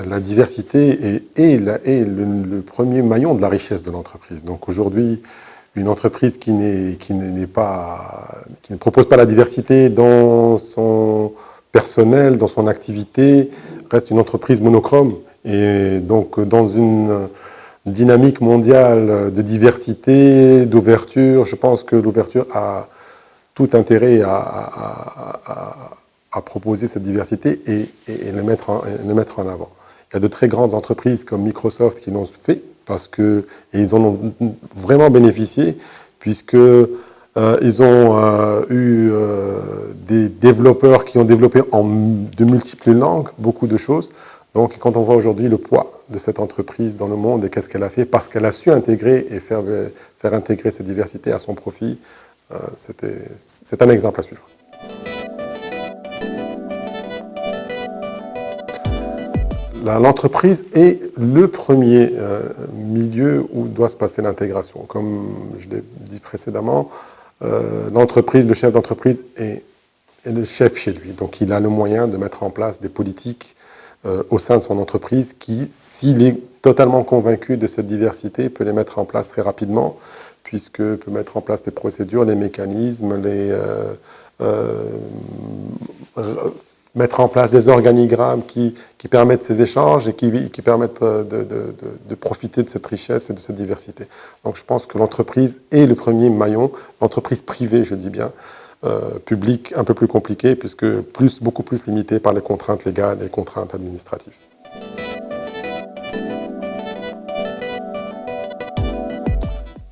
la diversité est le premier maillon de la richesse de l'entreprise. Donc aujourd'hui, une entreprise qui ne propose pas la diversité dans son personnel, dans son activité, reste une entreprise monochrome. Et donc, dans une dynamique mondiale de diversité, d'ouverture, je pense que l'ouverture a tout intérêt à proposer cette diversité et le mettre en avant. Il y a de très grandes entreprises comme Microsoft qui l'ont fait et ils en ont vraiment bénéficié puisque ils ont eu des développeurs qui ont développé de multiples langues beaucoup de choses. Donc, quand on voit aujourd'hui le poids de cette entreprise dans le monde et qu'est-ce qu'elle a fait, parce qu'elle a su intégrer et faire intégrer cette diversité à son profit, c'est un exemple à suivre. L'entreprise est le premier milieu où doit se passer l'intégration. Comme je l'ai dit précédemment, l'entreprise, le chef d'entreprise est le chef chez lui. Donc, il a le moyen de mettre en place des politiques au sein de son entreprise qui, s'il est totalement convaincu de cette diversité, peut les mettre en place très rapidement, puisqu'il peut mettre en place des procédures, les mécanismes, mettre en place des organigrammes qui permettent ces échanges et qui permettent de profiter de cette richesse et de cette diversité. Donc je pense que l'entreprise est le premier maillon, l'entreprise privée, je dis bien, publique un peu plus compliquée, puisque beaucoup plus limitée par les contraintes légales et les contraintes administratives.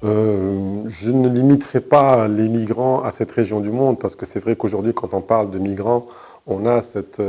Je ne limiterai pas les migrants à cette région du monde, parce que c'est vrai qu'aujourd'hui, quand on parle de migrants, on a cette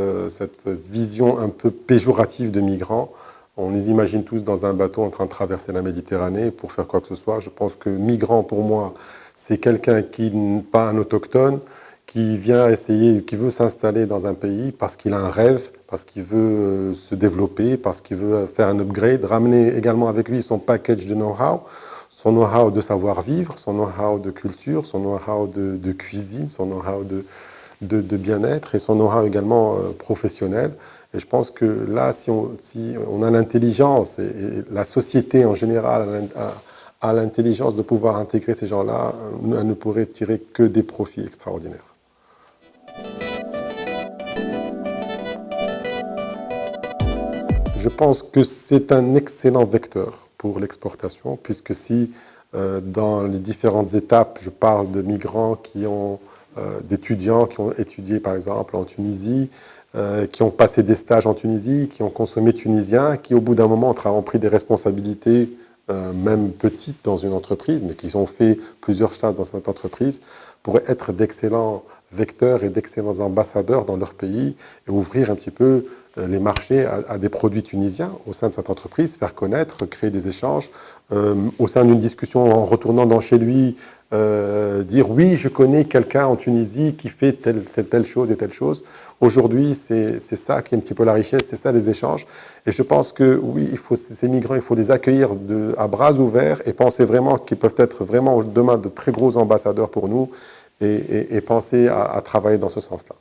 vision un peu péjorative de migrants. On les imagine tous dans un bateau en train de traverser la Méditerranée pour faire quoi que ce soit. Je pense que migrant, pour moi, c'est quelqu'un qui n'est pas un autochtone, qui vient essayer, qui veut s'installer dans un pays parce qu'il a un rêve, parce qu'il veut se développer, parce qu'il veut faire un upgrade, ramener également avec lui son package de know-how, son know-how de savoir-vivre, son know-how de culture, son know-how de cuisine, son know-how de bien-être et son know-how également professionnel. Et je pense que là, si on a l'intelligence et la société en général a l'intelligence de pouvoir intégrer ces gens-là, elle ne pourrait tirer que des profits extraordinaires. Je pense que c'est un excellent vecteur pour l'exportation, puisque si dans les différentes étapes, je parle de migrants d'étudiants qui ont étudié par exemple en Tunisie, qui ont passé des stages en Tunisie, qui ont consommé tunisien, qui au bout d'un moment ont pris des responsabilités, même petites dans une entreprise, mais qui ont fait plusieurs stages dans cette entreprise, pourraient être d'excellents vecteurs et d'excellents ambassadeurs dans leur pays et ouvrir un petit peu les marchés à des produits tunisiens au sein de cette entreprise, faire connaître, créer des échanges, au sein d'une discussion en retournant dans chez lui, dire oui, je connais quelqu'un en Tunisie qui fait telle chose et telle chose. Aujourd'hui, c'est ça qui est un petit peu la richesse, c'est ça les échanges. Et je pense que oui, ces migrants, il faut les accueillir à bras ouverts et penser vraiment qu'ils peuvent être vraiment demain de très gros ambassadeurs pour nous et penser à travailler dans ce sens-là.